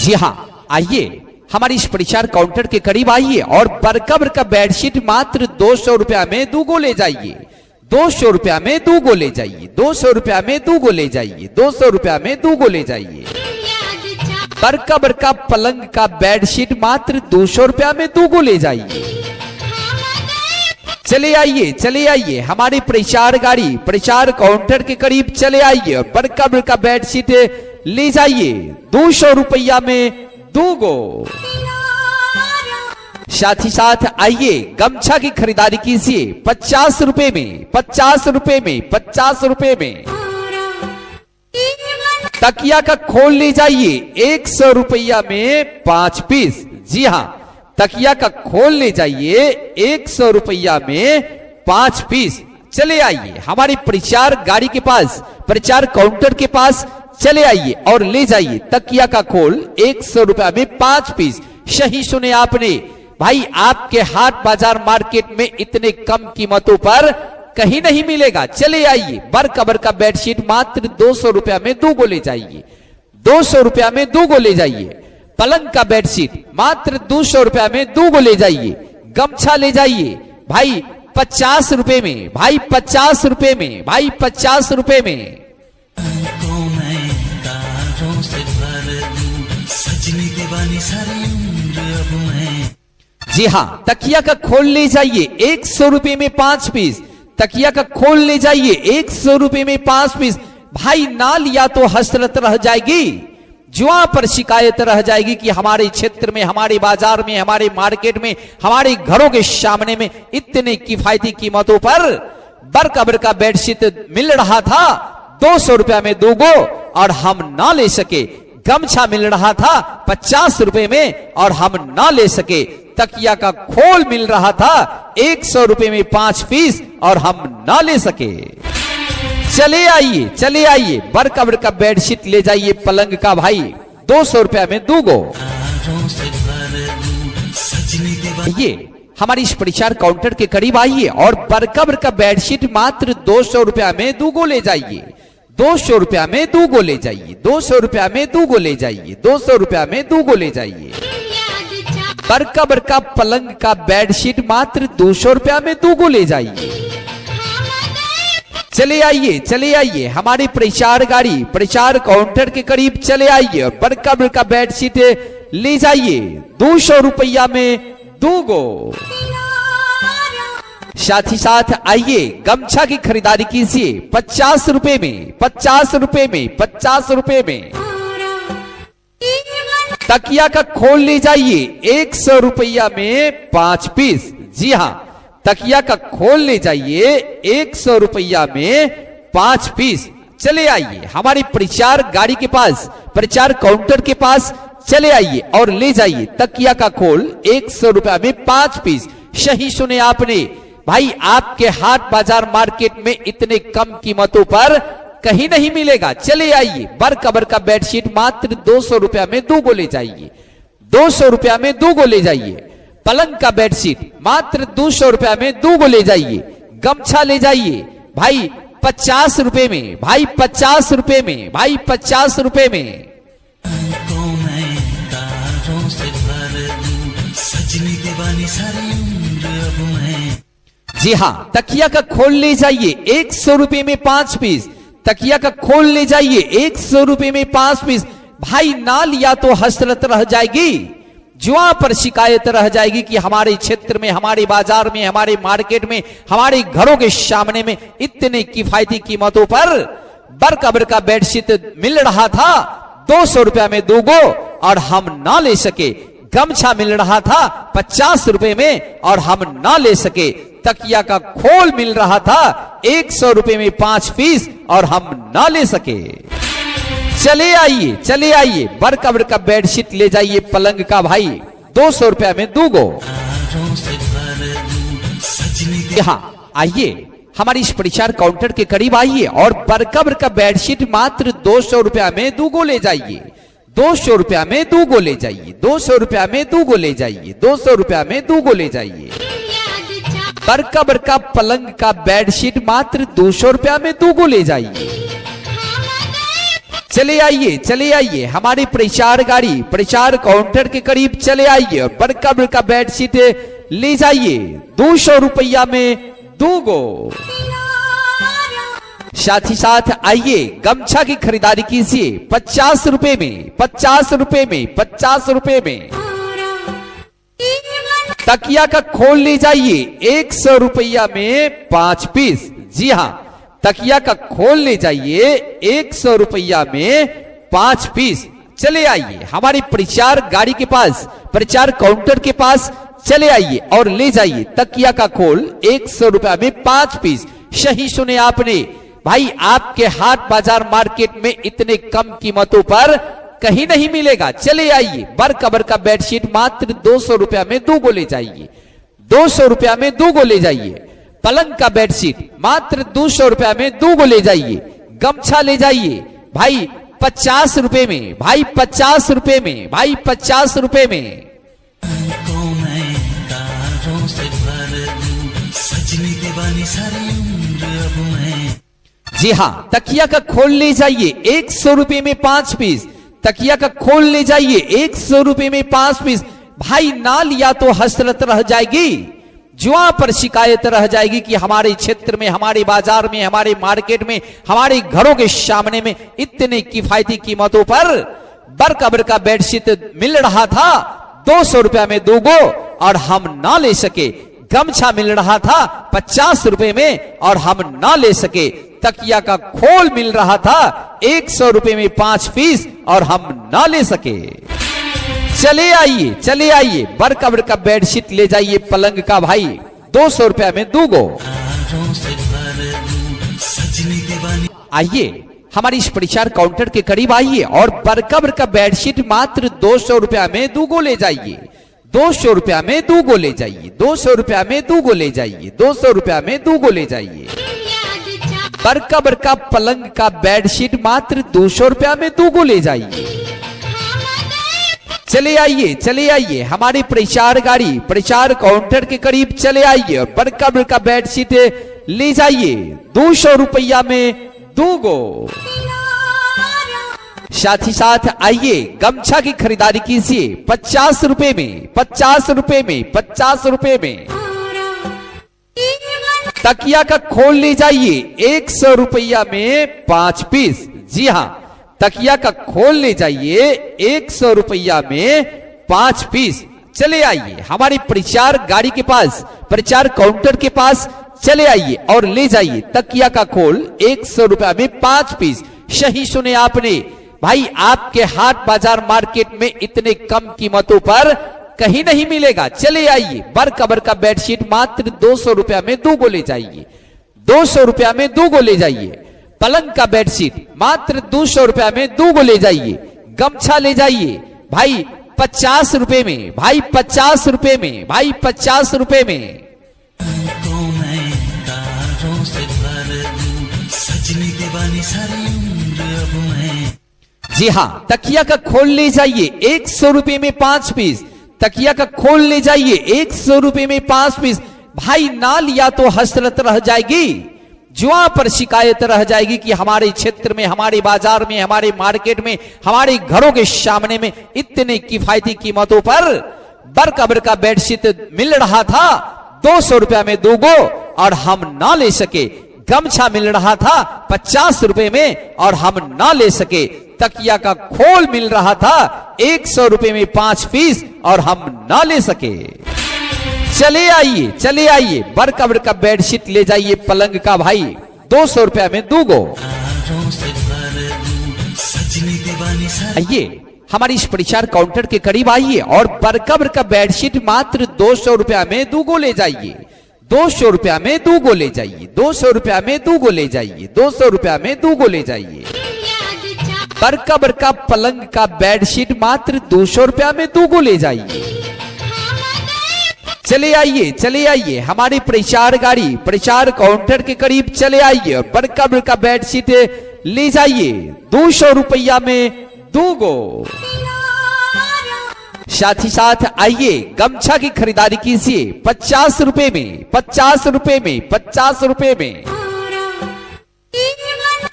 जी हाँ, आइए हमारी इस प्रचार काउंटर के करीब आइए और बरकबर का बेडशीट मात्र 200 रुपया में 2 गो ले जाइए। 200 रुपया में 2 गो ले जाइए। 200 रुपया में 2 गो ले जाइए। 200 रुपया में 2 गो ले जाइए। बरकबर का पलंग का बेडशीट मात्र 200 रुपया में 2 गो ले जाइए। चले आइए हमारी प्रचार गाड़ी प्रचार काउंटर के करीब चले आइए और बरकबर का बेडशीट ले जाइए 200 रुपया में 2 गो। साथ ही साथ आइए गमछा की खरीदारी कीजिए 50 रुपए में 50 रुपए में 50 रुपए में। तकिया का खोल ले जाइए 100 रुपया में 5 पीस। जी हाँ, तकिया का खोल ले जाइए 100 रुपया में 5 पीस। चले आइए हमारी प्रचार गाड़ी के पास प्रचार काउंटर के पास चले आइए और ले जाइए तकिया का खोल 100 रुपया में 5 पीस। सही सुने आपने भाई, आपके हाट बाजार मार्केट में इतने कम कीमतों पर कहीं नहीं मिलेगा। चले आइए बरकबर का बेडशीट मात्र 200 रुपया में 2 गो ले जाइए। 200 रुपया में 2 गो ले जाइए। पलंग का बेडशीट मात्र 200 रुपया में 2 गो ले जाइए। गमछा ले जाइए भाई 50 रुपए में, भाई 50 रुपए में, भाई 50 रुपए में। जी हाँ, तकिया का खोल ले जाइए 100 रुपए में 5 पीस। तकिया का खोल ले जाइए 100 रुपए में 5 पीस। भाई ना लिया तो हसरत रह जाएगी, जुआ पर शिकायत रह जाएगी कि हमारे क्षेत्र में, हमारे बाजार में, हमारे मार्केट में, हमारे घरों के सामने में इतने किफायती कीमतों पर बरकबर का बेडशीट मिल रहा था 200 रुपया में 2 गो और हम ना ले सके। गमछा मिल रहा था 50 रुपए में और हम ना ले सके। तकिया का खोल मिल रहा था 100 रुपए में 5 पीस और हम ना ले सके। चले आइए बरकबर का बेडशीट ले जाइए पलंग का भाई 200 रुपया में 2 गो। ये हमारी इस प्रचार काउंटर के करीब आइए और बरकबर का बेडशीट मात्र 200 रुपया में 2 गो ले जाइए। 200 रुपया में 2 गो ले जाइए। 200 रुपया में 2 गो ले जाइए। 200 रुपया में 2 गो ले जाइए। बरकबर का पलंग का बेडशीट मात्र 200 रुपया में 2 गो ले जाइए। चले आइए हमारी प्रचार गाड़ी प्रचार काउंटर के करीब चले आइए और बरकबर का बेडशीट ले जाइए 200 रुपया में 2 गो। साथ ही साथ आइए गमछा की खरीदारी कीजिए 50 रुपए में 50 रुपए में 50 रुपए में। तकिया का खोल ले जाइए 100 रुपया में 5 पीस। जी हाँ, तकिया का खोल ले जाइए 100 रुपया में 5 पीस। चले आइए हमारी प्रचार गाड़ी के पास प्रचार काउंटर के पास चले आइए और ले जाइए तकिया का खोल 100 रुपया में 5 पीस। सही सुने आपने भाई, आपके हाट बाजार मार्केट में इतने कम कीमतों पर कहीं नहीं मिलेगा। चले आइए बरकबर का बेडशीट मात्र 200 रुपया में 2 गो ले जाइए। 200 रुपया में 2 गो ले जाइए। पलंग का बेडशीट मात्र 200 रुपया में 2 गो ले जाइए। गमछा ले जाइए भाई 50 रुपए में, भाई 50 रुपए में, भाई 50 रुपए में। जी हाँ, तकिया का खोल ले जाइए 100 रुपए में 5 पीस। तकिया का खोल ले जाइए 100 रुपए में 5 पीस। भाई ना लिया तो हसरत रह जाएगी, जुआ पर शिकायत रह जाएगी कि हमारे क्षेत्र में, हमारे बाजार में, हमारे मार्केट में, हमारे घरों के सामने में इतने किफायती कीमतों पर बरकबर का बेडशीट मिल रहा था 200 रुपया में 2 गो और हम ना ले सके। गमछा मिल रहा था 50 रुपए में और हम ना ले सके। तकिया का खोल मिल रहा था 100 रुपए में 5 पीस और हम ना ले सके। चले आइए बरकबर का बेडशीट ले जाइए पलंग का भाई 200 रुपया में 2 गो। यहाँ आइए हमारी इस प्रचार काउंटर के करीब आइए और बरकबर का बेडशीट मात्र 200 रुपया में 2 गो ले जाइए। 200 रुपया में 2 गो ले जाइए। 200 रुपया में 2 गो ले जाइए। 200 रुपया में 2 गो ले जाइए। बरकबर का पलंग का बेडशीट मात्र 200 रुपया में 2 गो ले जाइए। चले आइए हमारी प्रचार गाड़ी प्रचार काउंटर के करीब चले आइए और बड़का बड़का बेडशीट ले जाइए 200 रुपया में 2 गो। साथ ही साथ आइए गमछा की खरीदारी कीजिए 50 रुपए में 50 रुपए में 50 रुपए में। तकिया का खोल ले जाइए 100 रुपया में 5 पीस। जी हाँ, तकिया का खोल ले जाइए 100 रुपया में 5 पीस। चले आइए हमारी प्रचार गाड़ी के पास प्रचार काउंटर के पास चले आइए और ले जाइए तकिया का खोल 100 रुपया में 5 पीस। सही सुने आपने भाई, आपके हाट बाजार मार्केट में इतने कम कीमतों पर कहीं नहीं मिलेगा। चले आइए बड़का बड़का बेडशीट मात्र 200 रुपया में 2 गो ले जाइए 200 रुपया में 2 गो ले जाइए। पलंग का बेडशीट मात्र 200 रुपया में 2 गो ले जाइए। गमछा ले जाइए भाई 50 रुपए में भाई 50 रुपए में भाई 50 रुपए में। जी हाँ, तकिया का खोल ले जाइए 100 रुपए में 5 पीस। तकिया का खोल ले जाइए 100 रुपए में 5 पीस। भाई ना लिया तो हसरत रह जाएगी, जुआ पर शिकायत रह जाएगी कि हमारे क्षेत्र में हमारे बाजार में हमारे मार्केट में हमारे घरों के सामने में इतने किफायती कीमतों पर बड़का बड़का बेडशीट मिल रहा था 200 रुपया में 2 गो और हम ना ले सके। गमछा मिल रहा था 50 रुपए में और हम ना ले सके। तकिया का खोल मिल रहा था 100 रुपए में 5 पीस और हम ना ले सके। चले आइए बड़का बड़का बेडशीट ले जाइए पलंग का भाई 200 रुपया में 2 गो। आइए हमारी इस प्रचार काउंटर के करीब आइए और बड़का बड़का बेडशीट मात्र 200 रुपया में 2 गो ले जाइए 200 रुपया में 2 गो ले जाइए 200 रुपया में 2 गो ले जाइए 200 रुपया में 2 गो ले जाइए। बड़का बड़का पलंग का बेडशीट मात्र 200 रुपया में 2 गो ले जाइए। चले आइए हमारी प्रचार गाड़ी प्रचार काउंटर के करीब चले आइए और बड़का बड़का बेडशीट ले जाइए 200 रुपया में 2 गो। साथ ही साथ आइए गमछा की खरीदारी कीजिए 50 रुपए में 50 रुपए में 50 रुपए में। तकिया का खोल ले जाइए 100 रुपया में 5 पीस। जी हाँ, तकिया का खोल ले जाइए 100 रुपया में 5 पीस। चले आइए हमारी प्रचार गाड़ी के पास प्रचार काउंटर के पास चले आइए और ले जाइए तकिया का खोल 100 रुपया में 5 पीस। सही सुने आपने भाई, आपके हाट बाजार मार्केट में इतने कम कीमतों पर कहीं नहीं मिलेगा। चले आइए बड़का बड़का बेडशीट मात्र 200 रुपया में 2 गो ले जाइए 200 रुपया में 2 गो ले जाइए। पलंग का बेडशीट मात्र 200 रुपया में 2 गो ले जाइए। गमछा ले जाइए भाई 50 रुपए में भाई 50 रुपए में भाई 50 रुपए में। जी हाँ, तकिया का खोल ले जाइए 100 रुपए में 5 पीस। तकिया का खोल ले जाइए 100 रुपए में 5 पीस। भाई ना लिया तो हसरत रह जाएगी, जुआ पर शिकायत रह जाएगी कि हमारे क्षेत्र में हमारे बाजार में हमारे मार्केट में हमारे घरों के सामने में इतने किफायती कीमतों पर बड़का बड़का बेडशीट मिल रहा था 200 रुपया में 2 गो और हम ना ले सके। गमछा मिल रहा था 50 रुपए में और हम ना ले सके। तकिया का खोल मिल रहा था 100 रुपए में 5 पीस और हम ना ले सके। चले आइए बड़का बड़का बेडशीट ले जाइए पलंग का भाई 200 रुपया में 2 गो। आइए हमारी इस प्रचार काउंटर के करीब आइए और बड़का बड़का बेडशीट मात्र 200 रुपया में 2 गो ले जाइए 200 रुपया में 2 गो ले जाइए 200 रुपया में 2 गो ले जाइए 200 रुपया में 2 गो ले जाइए। बड़का बड़का पलंग का बेडशीट मात्र 200 रुपया में 2 गो ले जाइए। चले आइए हमारी प्रचार गाड़ी प्रचार काउंटर के करीब चले आइए और बड़का बड़का बेडशीट ले जाइए 200 रुपया में 2 गो। साथ ही साथ आइए गमछा की खरीदारी कीजिए 50 रुपए में 50 रुपए में 50 रुपए में।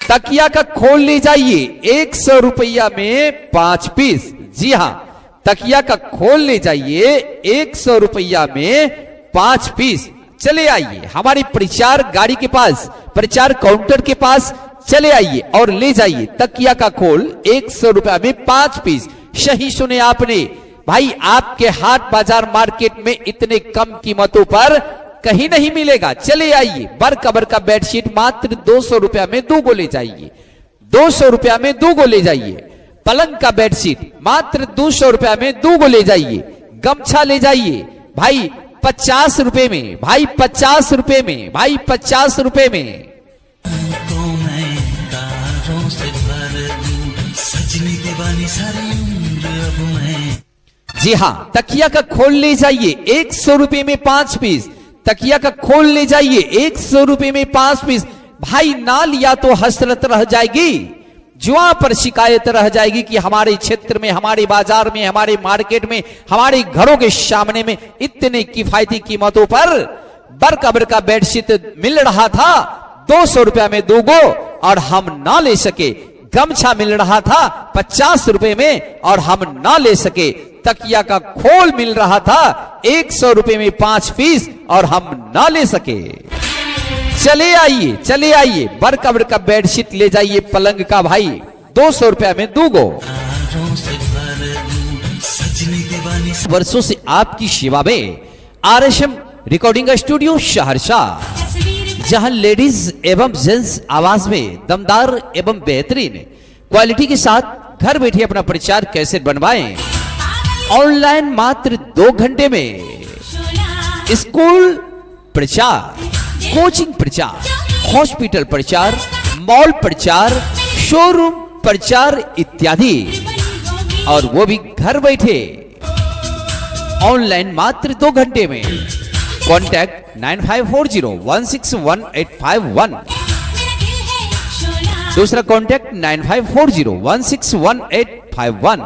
तकिया का खोल ले जाइए 100 रुपया में 5 पीस। जी हाँ, तकिया का खोल ले जाइए 100 रुपया में 5 पीस। चले आइए हमारी प्रचार गाड़ी के पास, प्रचार काउंटर के पास चले आइए और ले जाइए तकिया का खोल 100 रुपया में 5 पीस। सही सुने आपने भाई, आपके हाट बाजार मार्केट में इतने कम कीमतों पर कहीं नहीं मिलेगा। चले आइए, बर कबर का बेडशीट मात्र 200 रुपया में 2 गो ले जाइए, 200 रुपया में 2 गो ले जाइए। पलंग का बेडशीट मात्र 200 रुपया में 2 गो ले जाइए। गमछा ले जाइए भाई 50 रुपए में, भाई 50 रुपए में, भाई 50 रुपए में। तो मैं तारों से भर दूं, सजने दीवानी सारी उम्र अब मैं। जी हाँ, तकिया का खोल ले जाइए 100 रुपए में 5 पीस। तकिया का खोल ले जाइए 100 रुपए में 5 पीस। भाई ना लिया तो हसरत रह जाएगी, जुआ पर शिकायत रह जाएगी कि हमारे क्षेत्र में, हमारे बाजार में, हमारे मार्केट में, हमारे घरों के सामने में इतने किफायती कीमतों पर बरकबर का बेडशीट मिल रहा था 200 रुपया में 2 गो और हम ना ले सके। गमछा मिल रहा था 50 रुपए में और हम ना ले सके। तकिया का खोल मिल रहा था 100 रुपए में 5 पीस और हम ना ले सके। चले आइए बरकबर का बेडशीट ले जाइए पलंग का भाई 200 रुपया में 2 गो। वर्षों से आपकी सेवा में RSM रिकॉर्डिंग स्टूडियो सहरसा, जहां लेडीज एवं जेंट्स आवाज में दमदार एवं बेहतरीन क्वालिटी के साथ घर बैठे अपना प्रचार कैसे बनवाएं ऑनलाइन मात्र 2 घंटे में। स्कूल प्रचार, कोचिंग प्रचार, हॉस्पिटल प्रचार, मॉल प्रचार, शोरूम प्रचार इत्यादि, और वो भी घर बैठे ऑनलाइन मात्र 2 घंटे में। कॉन्टैक्ट 9540161851। दूसरा कॉन्टैक्ट 9540161851।